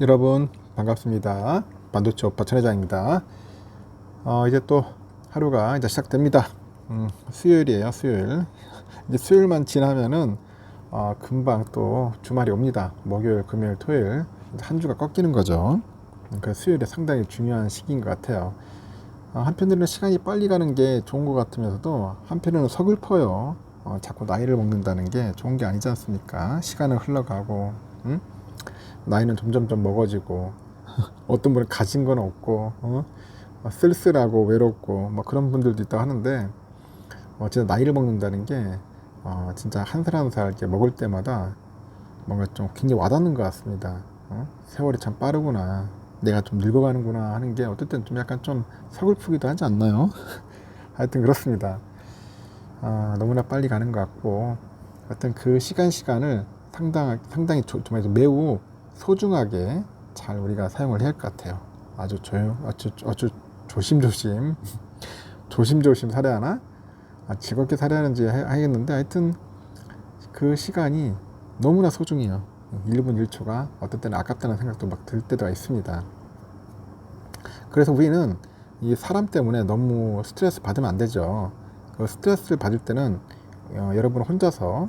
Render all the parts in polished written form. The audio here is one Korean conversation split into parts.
여러분 반갑습니다. 반도체 오빠 천회장입니다. 이제 또 하루가 이제 시작됩니다. 수요일이에요. 수요일. 이제 수요일만 지나면은 금방 또 주말이 옵니다. 목요일, 금요일, 토요일 이제 한 주가 꺾이는 거죠. 그 수요일에 상당히 중요한 시기인 것 같아요. 한편으로는 시간이 빨리 가는 게 좋은 것 같으면서도 한편으로는 서글퍼요. 자꾸 나이를 먹는다는 게 좋은 게 아니지 않습니까? 시간은 흘러가고, 나이는 점점점 먹어지고, 어떤 분은 가진 건 없고, 쓸쓸하고 외롭고 뭐 그런 분들도 있다고 하는데, 진짜 나이를 먹는다는 게 진짜 한 살 한 살 이렇게 먹을 때마다 뭔가 좀 굉장히 와닿는 것 같습니다. 세월이 참 빠르구나, 내가 좀 늙어가는구나 하는 게 어떨 땐 좀 약간 좀 서글프기도 하지 않나요? 하여튼 그렇습니다. 너무나 빨리 가는 것 같고, 하여튼 그 시간을 상당히 정말 매우 소중하게 잘 우리가 사용을 해야 할 것 같아요. 아주 조심조심, 조심조심 살아야 하나? 즐겁게 살아야 하는지 하겠는데, 하여튼 그 시간이 너무나 소중해요. 1분 1초가 어떤 때는 아깝다는 생각도 막 들 때가 있습니다. 그래서 우리는 이 사람 때문에 너무 스트레스 받으면 안 되죠. 그 스트레스를 받을 때는 여러분 혼자서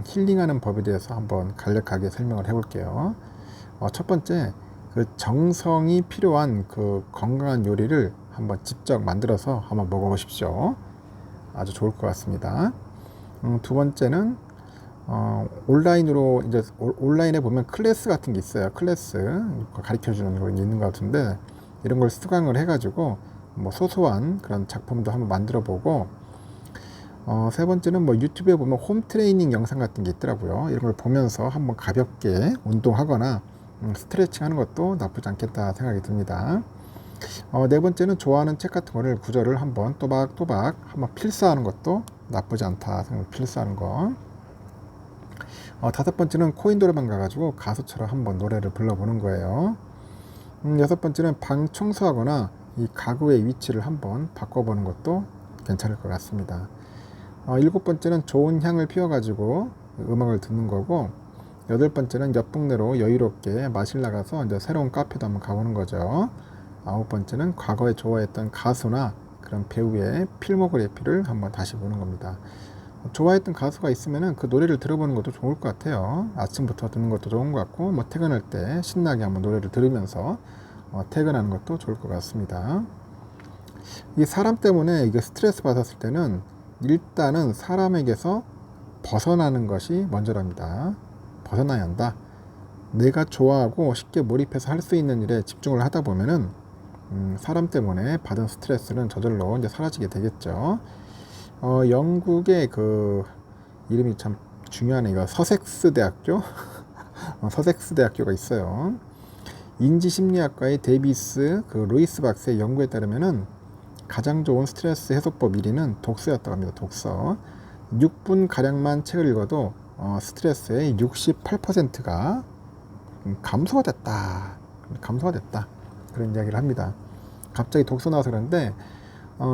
힐링하는 법에 대해서 한번 간략하게 설명을 해볼게요. 첫 번째, 그 정성이 필요한 그 건강한 요리를 한번 직접 만들어서 한번 먹어보십시오. 아주 좋을 것 같습니다. 두 번째는 온라인으로 이제 온라인에 보면 클래스 같은 게 있어요. 클래스 가르쳐 주는 거 있는 것 같은데, 이런 걸 수강을 해가지고 뭐 소소한 그런 작품도 한번 만들어 보고, 세 번째는 뭐 유튜브에 보면 홈 트레이닝 영상 같은 게 있더라고요. 이런 걸 보면서 한번 가볍게 운동하거나 스트레칭 하는 것도 나쁘지 않겠다 생각이 듭니다. 네 번째는 좋아하는 책 같은 거를 구절을 한번 또박또박 한번 필사하는 것도 나쁘지 않다 생각. 필사하는 거. 다섯 번째는 코인 노래방 가가지고 가수처럼 한번 노래를 불러보는 거예요. 여섯 번째는 방 청소하거나 이 가구의 위치를 한번 바꿔보는 것도 괜찮을 것 같습니다. 일곱 번째는 좋은 향을 피워가지고 음악을 듣는 거고, 여덟 번째는 옆 동네로 여유롭게 마실 나가서 이제 새로운 카페도 한번 가보는 거죠. 아홉 번째는 과거에 좋아했던 가수나 그런 배우의 필모그래피를 한번 다시 보는 겁니다. 좋아했던 가수가 있으면은 그 노래를 들어보는 것도 좋을 것 같아요. 아침부터 듣는 것도 좋은 것 같고, 뭐 퇴근할 때 신나게 한번 노래를 들으면서 퇴근하는 것도 좋을 것 같습니다. 이 사람 때문에 이게 스트레스 받았을 때는 일단은 사람에게서 벗어나는 것이 먼저랍니다. 벗어나야 한다. 내가 좋아하고 쉽게 몰입해서 할 수 있는 일에 집중을 하다 보면은 사람 때문에 받은 스트레스는 저절로 이제 사라지게 되겠죠. 영국의 그 이름이 참 중요하네. 이거 서섹스 대학교. 서섹스 대학교가 있어요. 인지심리학과의 데이비스 그 루이스 박사의 연구에 따르면은 가장 좋은 스트레스 해소법 1위는 독서였다고 합니다. 독서. 6분 가량만 책을 읽어도 스트레스의 68%가 감소가 됐다. 감소가 됐다. 그런 이야기를 합니다. 갑자기 독서 나와서 그런데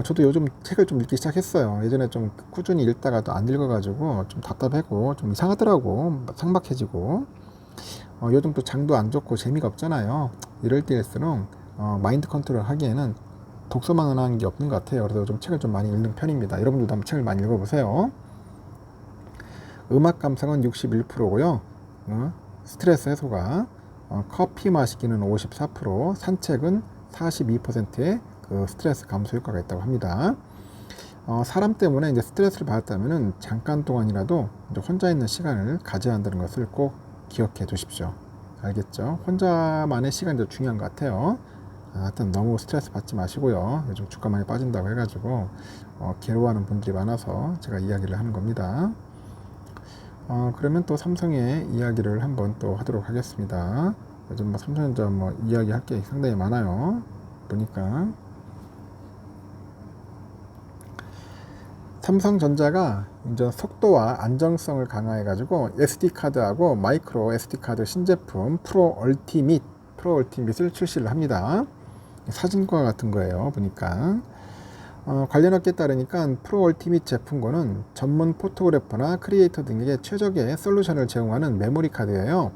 저도 요즘 책을 좀 읽기 시작했어요. 예전에 좀 꾸준히 읽다가도 안 읽어가지고 좀 답답하고 좀 이상하더라고. 삭막해지고. 요즘 또 장도 안 좋고 재미가 없잖아요. 이럴 때일수록 마인드 컨트롤 하기에는 독서만 하는 게 없는 것 같아요. 그래서 좀 책을 좀 많이 읽는 편입니다. 여러분들도 한번 책을 많이 읽어보세요. 음악 감상은 61%고요. 스트레스 해소가 커피 마시기는 54%, 산책은 42%의 그 스트레스 감소 효과가 있다고 합니다. 사람 때문에 이제 스트레스를 받았다면은 잠깐 동안이라도 이제 혼자 있는 시간을 가져야 한다는 것을 꼭 기억해 두십시오. 알겠죠? 혼자만의 시간이 중요한 것 같아요. 하여튼 너무 스트레스 받지 마시고요. 요즘 주가 많이 빠진다고 해가지고 괴로워하는 분들이 많아서 제가 이야기를 하는 겁니다. 그러면 또 삼성의 이야기를 한번 또 하도록 하겠습니다. 요즘 뭐 삼성전자 뭐 이야기할 게 상당히 많아요. 보니까 삼성전자가 이제 속도와 안정성을 강화해가지고 SD 카드하고 마이크로 SD 카드 신제품 프로 얼티밋을 출시를 합니다. 사진과 같은 거예요. 보니까 관련 업계에 따르니까 프로 얼티밋 제품군은 전문 포토그래퍼나 크리에이터 등에게 최적의 솔루션을 제공하는 메모리 카드예요.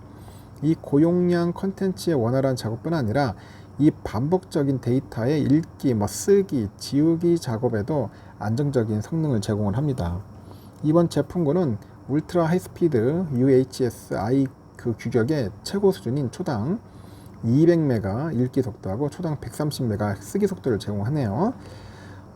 이 고용량 컨텐츠의 원활한 작업뿐 아니라 이 반복적인 데이터의 읽기, 쓰기, 지우기 작업에도 안정적인 성능을 제공을 합니다. 이번 제품군은 울트라 하이스피드 UHS-I 그 규격의 최고 수준인 초당 200메가 읽기 속도하고 초당 130메가 쓰기 속도를 제공하네요.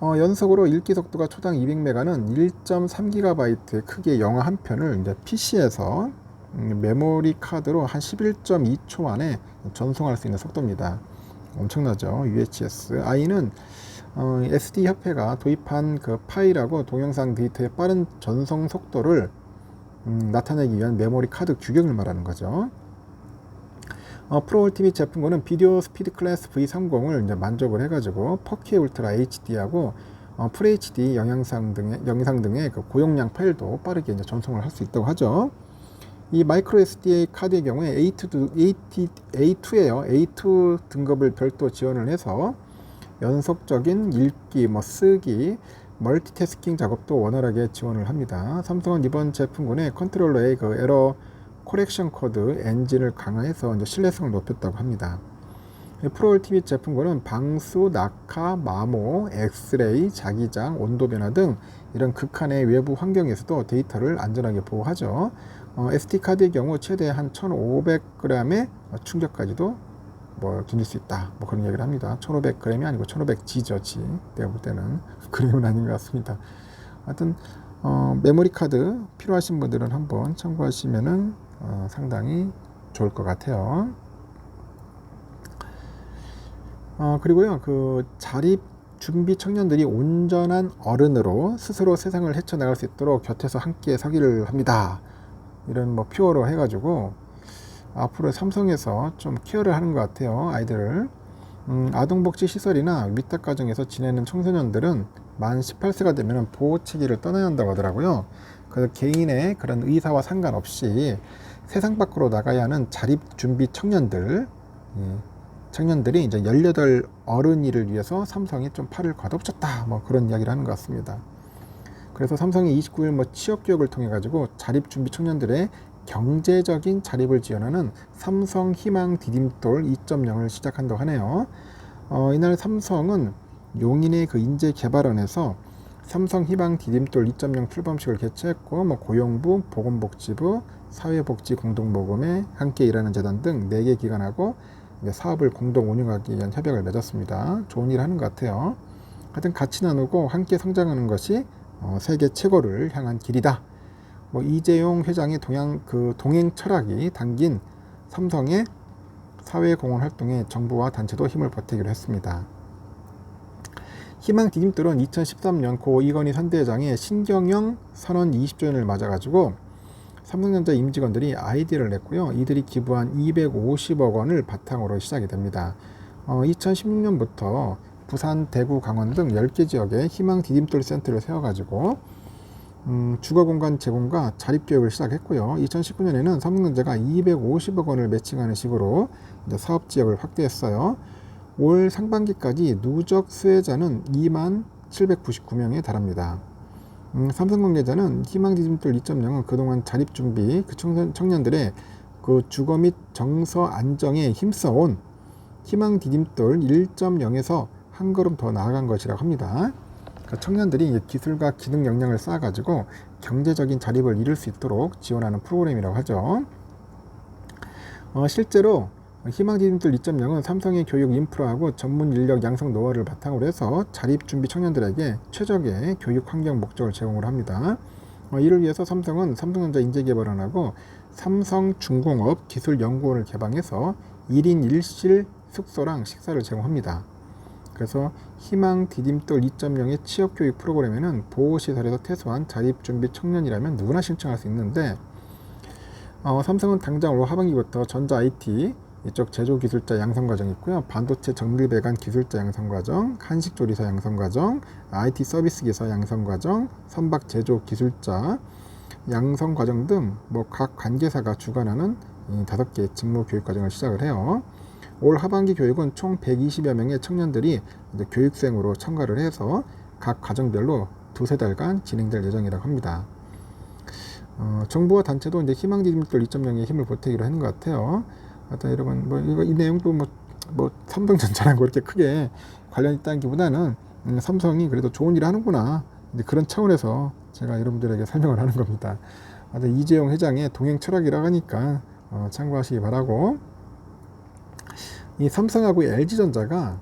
연속으로 읽기 속도가 초당 200메가는 1.3GB의 크기의 영화 한 편을 이제 PC에서 메모리 카드로 한 11.2초 만에 전송할 수 있는 속도입니다. 엄청나죠. UHS-I는 SD 협회가 도입한 그 파일하고 동영상 데이터의 빠른 전송 속도를 나타내기 위한 메모리 카드 규격을 말하는 거죠. 프로올 TV 제품군은 비디오 스피드 클래스 V30을 이제 만족을 해가지고 4K 울트라 HD하고 FHD 영상 등의 그 고용량 파일도 빠르게 이제 전송을 할 수 있다고 하죠. 이 마이크로 SD 카드의 경우에 A2예요. A2 등급을 별도 지원을 해서 연속적인 읽기, 쓰기, 멀티태스킹 작업도 원활하게 지원을 합니다. 삼성은 이번 제품군의 컨트롤러의 그 에러 코렉션 코드 엔진을 강화해서 이제 신뢰성을 높였다고 합니다. 프로올 TV 제품군은 방수, 낙하, 마모, 엑스레이, 자기장, 온도 변화 등 이런 극한의 외부 환경에서도 데이터를 안전하게 보호하죠. SD카드의 경우 최대 한 1500g의 충격까지도 견딜 수 있다. 그런 얘기를 합니다. 1500g이 아니고 1500G죠. G. 내가 볼 때는 그램은 아닌 것 같습니다. 하여튼 메모리 카드 필요하신 분들은 한번 참고하시면은 상당히 좋을 것 같아요. 그리고요, 그 자립 준비 청년들이 온전한 어른으로 스스로 세상을 헤쳐나갈 수 있도록 곁에서 함께 서기를 합니다. 이런 표어로 해가지고 앞으로 삼성에서 좀 케어를 하는 것 같아요. 아이들을. 아동복지 시설이나 위탁가정에서 지내는 청소년들은 만 18세가 되면 보호 체계를 떠나야 한다고 하더라고요. 그래서 개인의 그런 의사와 상관없이 세상 밖으로 나가야 하는 자립 준비 청년들이 이제 18 어른이를 위해서 삼성이 좀 팔을 걷어붙였다. 그런 이야기를 하는 것 같습니다. 그래서 삼성이 29일 취업교육을 통해 가지고 자립 준비 청년들의 경제적인 자립을 지원하는 삼성 희망 디딤돌 2.0을 시작한다고 하네요. 이날 삼성은 용인의 그 인재개발원에서 삼성 희망 디딤돌 2.0 출범식을 개최했고 고용부, 보건복지부, 사회복지공동모금회, 함께 일하는 재단 등 4개 기관하고 사업을 공동 운영하기 위한 협약을 맺었습니다. 좋은 일 하는 것 같아요. 하여튼 같이 나누고 함께 성장하는 것이 세계 최고를 향한 길이다. 이재용 회장의 동행 철학이 담긴 삼성의 사회공헌 활동에 정부와 단체도 힘을 보태기로 했습니다. 희망 디딤돌은 2013년 고 이건희 선대회장의 신경영 선언 20주년을 맞아가지고 삼성전자 임직원들이 아이디어를 냈고요. 이들이 기부한 250억 원을 바탕으로 시작이 됩니다. 2016년부터 부산, 대구, 강원 등 10개 지역에 희망 디딤돌 센터를 세워가지고 주거공간 제공과 자립교육을 시작했고요. 2019년에는 삼성전자가 250억 원을 매칭하는 식으로 이제 사업지역을 확대했어요. 올 상반기까지 누적 수혜자는 2만 799명에 달합니다. 삼성 관계자는 희망 디딤돌 2.0은 그동안 자립준비 청년들의 그 주거 및 정서 안정에 힘써온 희망 디딤돌 1.0에서 한 걸음 더 나아간 것이라고 합니다. 그러니까 청년들이 기술과 기능 역량을 쌓아가지고 경제적인 자립을 이룰 수 있도록 지원하는 프로그램이라고 하죠. 실제로 희망 디딤돌 2.0은 삼성의 교육 인프라하고 전문 인력 양성 노하우를 바탕으로 해서 자립 준비 청년들에게 최적의 교육 환경 목적을 제공을 합니다. 이를 위해서 삼성은 삼성전자 인재개발원하고 삼성중공업 기술연구원을 개방해서 1인 1실 숙소랑 식사를 제공합니다. 그래서 희망 디딤돌 2.0의 취업교육 프로그램에는 보호시설에서 퇴소한 자립준비 청년이라면 누구나 신청할 수 있는데 삼성은 당장 올 하반기부터 전자 IT 이쪽 제조기술자 양성과정이 있고요. 반도체 정밀배관 기술자 양성과정, 한식조리사 양성과정, IT 서비스기사 양성과정, 선박 제조기술자 양성과정 등 각 관계사가 주관하는 5개의 직무교육과정을 시작을 해요. 올 하반기 교육은 총 120여 명의 청년들이 이제 교육생으로 참가를 해서 각 과정별로 2-3달간 진행될 예정이라고 합니다. 정부와 단체도 이제 희망지킴돌 2.0에 힘을 보태기로 하는 것 같아요. 하여튼 여러분 뭐 이거 이 내용도 뭐 삼성전자랑 그렇게 크게 관련이 있다기보다는 삼성이 그래도 좋은 일을 하는구나 이제 그런 차원에서 제가 여러분들에게 설명을 하는 겁니다. 하여튼 이재용 회장의 동행 철학이라고 하니까 참고하시기 바라고. 이 삼성하고 LG전자가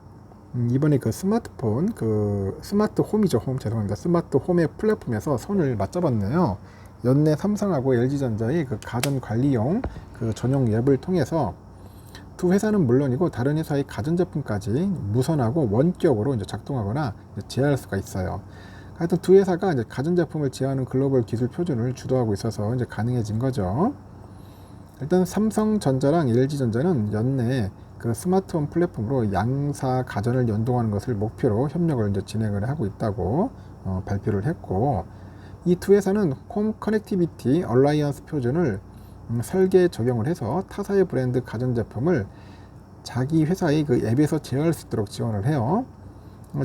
이번에 그 스마트폰 그 스마트 홈이죠. 홈 죄송합니다. 스마트 홈의 플랫폼에서 손을 맞잡았네요. 연내 삼성하고 LG전자의 그 가전 관리용 그 전용 앱을 통해서 두 회사는 물론이고 다른 회사의 가전제품까지 무선하고 원격으로 이제 작동하거나 이제 제어할 수가 있어요. 하여튼 두 회사가 이제 가전제품을 제어하는 글로벌 기술 표준을 주도하고 있어서 이제 가능해진 거죠. 일단 삼성전자랑 LG전자는 연내에 그 스마트홈 플랫폼으로 양사 가전을 연동하는 것을 목표로 협력을 이제 진행을 하고 있다고 발표를 했고, 이 두 회사는 홈 커넥티비티 얼라이언스 표준을 설계 적용을 해서 타사의 브랜드 가전제품을 자기 회사의 그 앱에서 제어할 수 있도록 지원을 해요.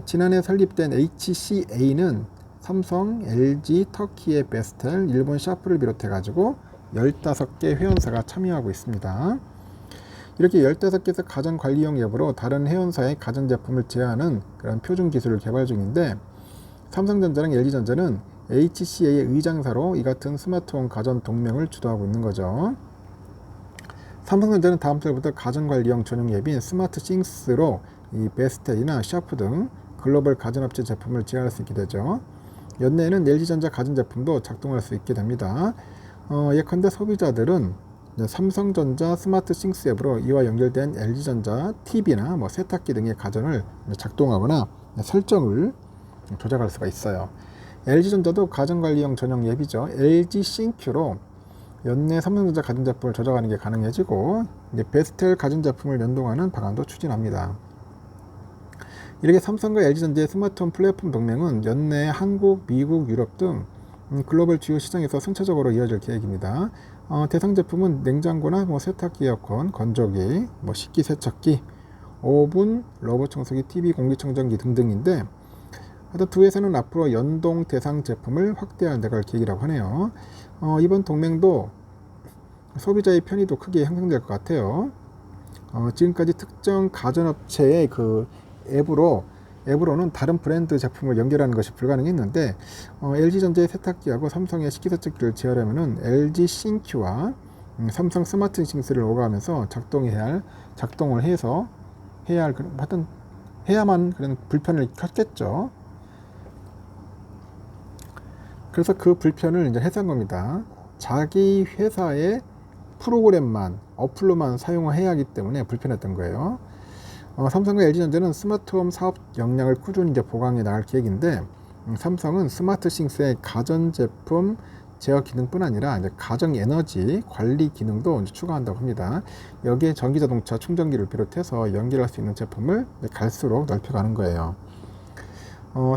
지난해 설립된 HCA는 삼성, LG, 터키의 베스텔, 일본 샤프를 비롯해 가지고 15개 회원사가 참여하고 있습니다. 이렇게 15개에서 가전 관리용 앱으로 다른 회원사의 가전제품을 제어하는 그런 표준 기술을 개발 중인데, 삼성전자랑 LG전자는 HCA의 의장사로 이 같은 스마트홈 가전 동맹을 주도하고 있는 거죠. 삼성전자는 다음 달부터 가전 관리용 전용 앱인 스마트 싱스로 이 베스텔이나 샤프 등 글로벌 가전업체 제품을 제어할 수 있게 되죠. 연내에는 LG전자 가전제품도 작동할 수 있게 됩니다. 예컨대 소비자들은 삼성전자 스마트 싱스 앱으로 이와 연결된 LG전자 TV나 뭐 세탁기 등의 가전을 작동하거나 설정을 조작할 수가 있어요. LG전자도 가전관리용 전용 앱이죠. LG 싱큐로 연내 삼성전자 가전제품을 조작하는 게 가능해지고, 이제 베스텔 가전제품을 연동하는 방안도 추진합니다. 이렇게 삼성과 LG전자의 스마트홈 플랫폼 동맹은 연내 한국, 미국, 유럽 등 글로벌 주요 시장에서 순차적으로 이어질 계획입니다. 대상 제품은 냉장고나 뭐 세탁기, 에어컨, 건조기, 뭐 식기세척기, 오븐, 로봇 청소기, TV, 공기청정기 등등인데, 하여튼 두 회사는 앞으로 연동 대상 제품을 확대해 나갈 계획이라고 하네요. 이번 동맹도 소비자의 편의도 크게 향상될 것 같아요. 지금까지 특정 가전업체의 그 앱으로는 다른 브랜드 제품을 연결하는 것이 불가능했는데, LG전자의 세탁기하고 삼성의 식기세척기를 제어하려면 LG 싱큐와 삼성 스마트 싱스를 오가면서 작동을 해야만 그런 불편을 켰겠죠. 그래서 그 불편을 이제 해소한 겁니다. 자기 회사의 프로그램만, 어플로만 사용해야 하기 때문에 불편했던 거예요. 삼성과 LG전자는 스마트홈 사업 역량을 꾸준히 이제 보강해 나갈 계획인데, 삼성은 스마트 싱스의 가전제품 제어 기능뿐 아니라 이제 가정 에너지 관리 기능도 이제 추가한다고 합니다. 여기에 전기자동차 충전기를 비롯해서 연결할 수 있는 제품을 갈수록 넓혀가는 거예요.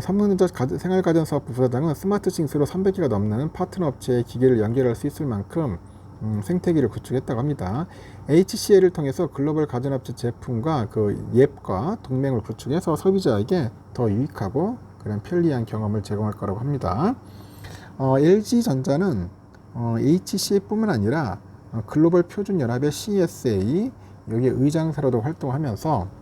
삼성전자 생활가전사업부 부사장은 스마트싱스로 300개가 넘는 파트너 업체의 기계를 연결할 수 있을 만큼 생태계를 구축했다고 합니다. HCL을 통해서 글로벌 가전업체 제품과 그 앱과 동맹을 구축해서 소비자에게 더 유익하고 그런 편리한 경험을 제공할 거라고 합니다. LG전자는 HCL뿐만 아니라 글로벌 표준연합의 CSA 여기에 의장사로도 활동하면서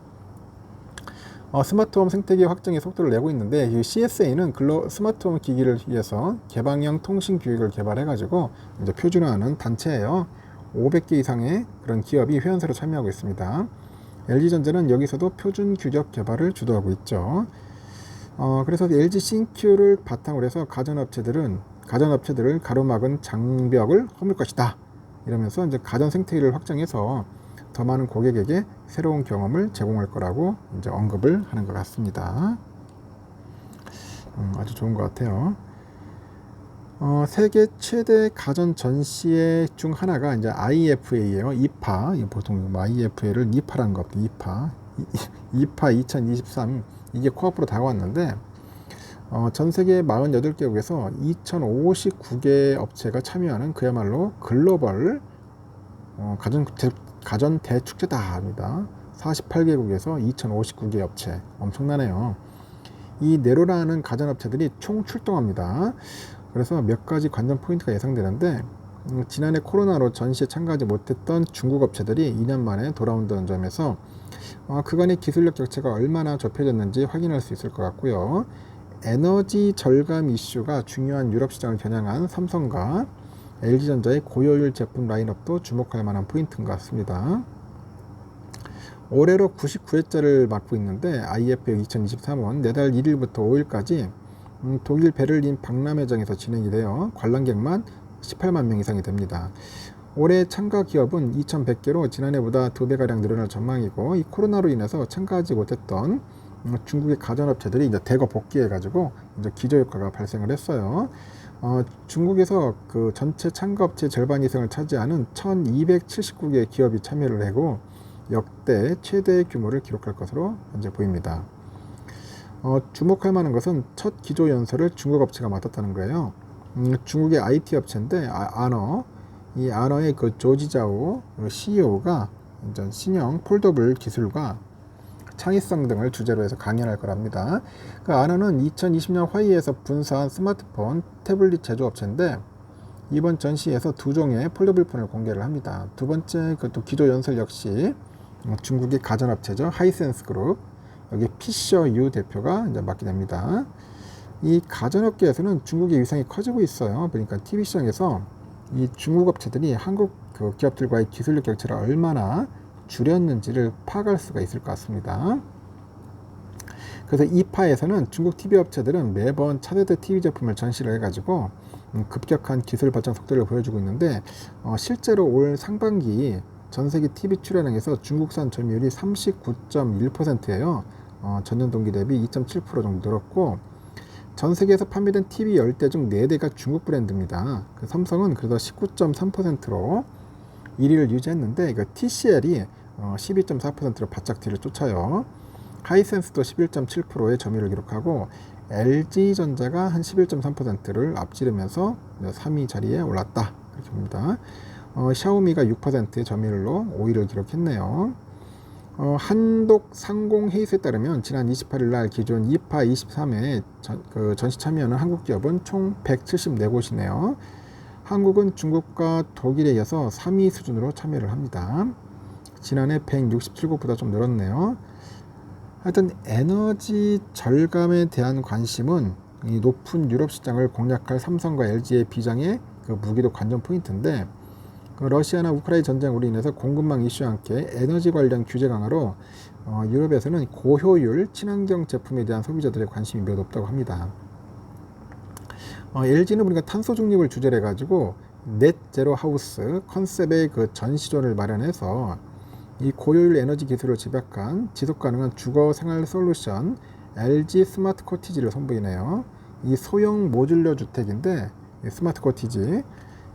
스마트홈 생태계 확장의 속도를 내고 있는데, 이 CSA는 스마트홈 기기를 위해서 개방형 통신 규격을 개발해가지고 이제 표준화하는 단체예요. 500개 이상의 그런 기업이 회원사로 참여하고 있습니다. LG전자는 여기서도 표준 규격 개발을 주도하고 있죠. 그래서 LG 싱큐를 바탕으로 해서 가전업체들을 가로막은 장벽을 허물 것이다. 이러면서 이제 가전 생태계를 확장해서 더 많은 고객에게 새로운 경험을 제공할 거라고 이제 언급을 하는 것 같습니다. 아주 좋은 것 같아요. 세계 최대 가전 전시회 중 하나가 이제 IFA예요. 이파. 보통 IFA를 니파라는 것 같아요. 이파 2023 이게 코앞으로 다가왔는데, 전 세계 48개국에서 2059개 업체가 참여하는 그야말로 글로벌 가전 대축제다 합니다. 48개국에서 2059개 업체, 엄청나네요. 이 네로라는 가전업체들이 총 출동합니다. 그래서 몇 가지 관전 포인트가 예상되는데, 지난해 코로나로 전시에 참가하지 못했던 중국 업체들이 2년 만에 돌아온다는 점에서 그간의 기술력 격차가 얼마나 좁혀졌는지 확인할 수 있을 것 같고요. 에너지 절감 이슈가 중요한 유럽 시장을 겨냥한 삼성과 LG전자의 고효율 제품 라인업도 주목할 만한 포인트인 것 같습니다. 올해로 99회째를 맞고 있는데 IFA 2023은 내달 1일부터 5일까지 독일 베를린 박람회장에서 진행이 되어 관람객만 18만 명 이상이 됩니다. 올해 참가 기업은 2,100개로 지난해보다 2배가량 늘어날 전망이고, 이 코로나로 인해서 참가하지 못했던 중국의 가전업체들이 이제 대거 복귀해가지고 이제 기저효과가 발생을 했어요. 중국에서 그 전체 참가업체 절반 이상을 차지하는 1,279개 기업이 참여를 하고 역대 최대 규모를 기록할 것으로 현재 보입니다. 주목할 만한 것은 첫 기조 연설을 중국 업체가 맡았다는 거예요. 중국의 IT 업체인데 아너, 이 아너의 그 조지자오 CEO가 신형 폴더블 기술과 창의성 등을 주제로 해서 강연할 거랍니다. 그 아너는 2020년 화이에서 분사한 스마트폰, 태블릿 제조업체인데 이번 전시에서 두 종의 폴더블폰을 공개를 합니다. 두 번째 또 기조 연설 역시 중국의 가전업체죠. 하이센스 그룹, 여기 피셔 유 대표가 이제 맡게 됩니다. 이 가전업계에서는 중국의 위상이 커지고 있어요. 그러니까 TV 시장에서 이 중국 업체들이 한국 그 기업들과의 기술력 격차를 얼마나 줄였는지를 파악할 수가 있을 것 같습니다. 그래서 이 파에서는 중국 TV 업체들은 매번 차세대 TV 제품을 전시를 해가지고 급격한 기술 발전 속도를 보여주고 있는데, 실제로 올 상반기 전세계 TV 출하량에서 중국산 점유율이 39.1%예요. 전년 동기 대비 2.7% 정도 늘었고, 전 세계에서 판매된 TV 10대 중 4대가 중국 브랜드입니다. 그 삼성은 그래서 19.3%로 1위를 유지했는데, 그 TCL이 12.4%로 바짝 뒤를 쫓아요. 하이센스도 11.7%의 점유율을 기록하고 LG전자가 한 11.3%를 앞지르면서 3위 자리에 올랐다, 이렇게 봅니다. 샤오미가 6%의 점유율로 5위를 기록했네요. 한독 상공회의소에 따르면 지난 28일 날 기존 2파 23회 전시 참여하는 한국 기업은 총 174곳이네요. 한국은 중국과 독일에 이어서 3위 수준으로 참여를 합니다. 지난해 167곳보다 좀 늘었네요. 하여튼 에너지 절감에 대한 관심은 이 높은 유럽 시장을 공략할 삼성과 LG의 비장의 그 무기도 관전 포인트인데, 그 러시아나 우크라이나 전쟁으로 인해서 공급망 이슈와 함께 에너지 관련 규제 강화로 유럽에서는 고효율 친환경 제품에 대한 소비자들의 관심이 매우 높다고 합니다. LG는 우리가 탄소 중립을 주제로 해가지고 넷 제로 하우스 컨셉의 그 전시존을 마련해서 이 고효율 에너지 기술을 집약한 지속 가능한 주거 생활 솔루션 LG 스마트 코티지를 선보이네요. 이 소형 모듈러 주택인데, 스마트 코티지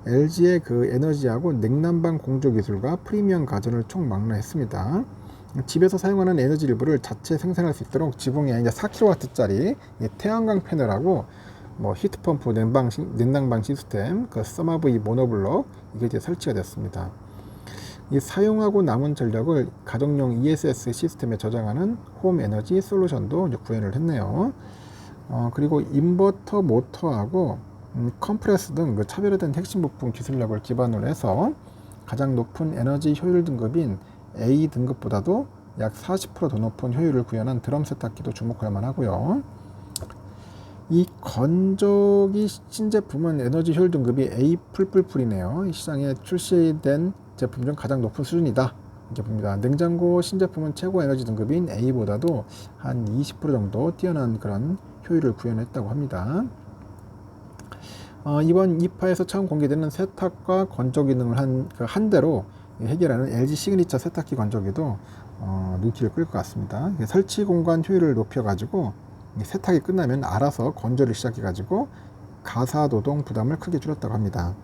LG의 그 에너지하고 냉난방 공조 기술과 프리미엄 가전을 총망라했습니다. 집에서 사용하는 에너지 일부를 자체 생산할 수 있도록 지붕에 이제 4kW짜리 태양광 패널하고 히트펌프, 냉난방 시스템, 그 서마브이 모노블록 이게 이제 설치가 됐습니다. 이 사용하고 남은 전력을 가정용 ESS 시스템에 저장하는 홈 에너지 솔루션도 이제 구현을 했네요. 그리고 인버터 모터하고 컴프레스 등 그 차별화된 핵심 부품 기술력을 기반으로 해서 가장 높은 에너지 효율 등급인 A 등급보다도 약 40% 더 높은 효율을 구현한 드럼 세탁기도 주목할 만하고요. 이 건조기 신제품은 에너지 효율 등급이 A 풀이네요. 시장에 출시된 제품 중 가장 높은 수준이다, 이렇게 봅니다. 냉장고 신제품은 최고 에너지 등급인 A보다도 한 20% 정도 뛰어난 그런 효율을 구현했다고 합니다. 이번 2파에서 처음 공개되는 세탁과 건조 기능을 한 대로 해결하는 LG 시그니처 세탁기 건조기도 눈길을 끌 것 같습니다. 설치 공간 효율을 높여가지고 세탁이 끝나면 알아서 건조를 시작해가지고 가사 노동 부담을 크게 줄였다고 합니다.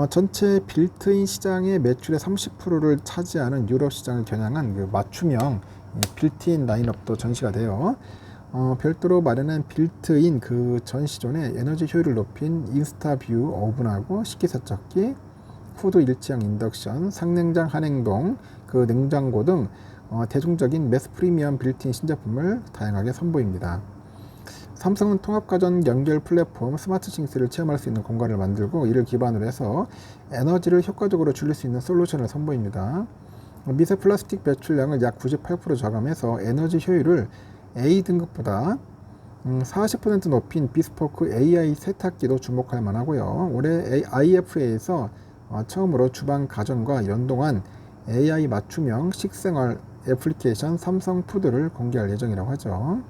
전체 빌트인 시장의 매출의 30%를 차지하는 유럽 시장을 겨냥한 그 맞춤형 빌트인 라인업도 전시가 돼요. 별도로 마련한 빌트인 그 전시존에 에너지 효율을 높인 인스타뷰 오븐하고 식기세척기, 후드 일체형 인덕션, 상냉장 한행동, 그 냉장고 등 대중적인 매스 프리미엄 빌트인 신제품을 다양하게 선보입니다. 삼성은 통합가전 연결 플랫폼 스마트싱스를 체험할 수 있는 공간을 만들고 이를 기반으로 해서 에너지를 효과적으로 줄일 수 있는 솔루션을 선보입니다. 미세 플라스틱 배출량을 약 98% 저감해서 에너지 효율을 A등급보다 40% 높인 비스포크 AI 세탁기도 주목할 만하고요. 올해 IFA에서 처음으로 주방 가전과 연동한 AI 맞춤형 식생활 애플리케이션 삼성푸드를 공개할 예정이라고 하죠.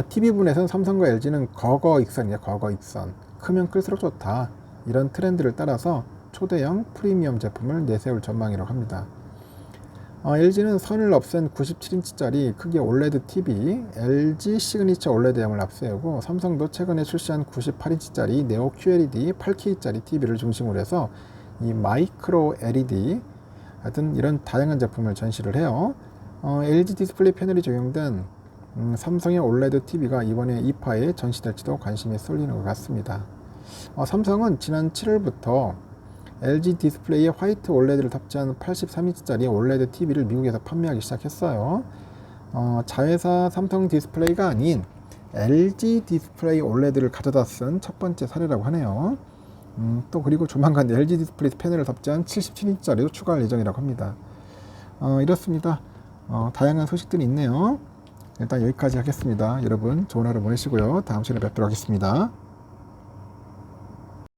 TV분에서는 삼성과 LG는 거거익선이에요. 거거익선. 크면 클수록 좋다. 이런 트렌드를 따라서 초대형 프리미엄 제품을 내세울 전망이라고 합니다. LG는 선을 없앤 97인치짜리 크기의 OLED TV, LG 시그니처 OLED형을 앞세우고 삼성도 최근에 출시한 98인치짜리 네오 QLED 8K짜리 TV를 중심으로 해서 이 마이크로 LED 하여튼 이런 다양한 제품을 전시를 해요. LG 디스플레이 패널이 적용된 삼성의 OLED TV가 이번에 이파에 전시될지도 관심이 쏠리는 것 같습니다. 삼성은 지난 7월부터 LG 디스플레이에 화이트 OLED를 탑재한 83인치짜리 OLED TV를 미국에서 판매하기 시작했어요. 자회사 삼성 디스플레이가 아닌 LG 디스플레이 OLED를 가져다 쓴 첫 번째 사례라고 하네요. 또 그리고 조만간 LG 디스플레이 패널을 탑재한 77인치짜리도 추가할 예정이라고 합니다. 이렇습니다. 다양한 소식들이 있네요. 일단 여기까지 하겠습니다. 여러분 좋은 하루 보내시고요. 다음 시간에 뵙도록 하겠습니다.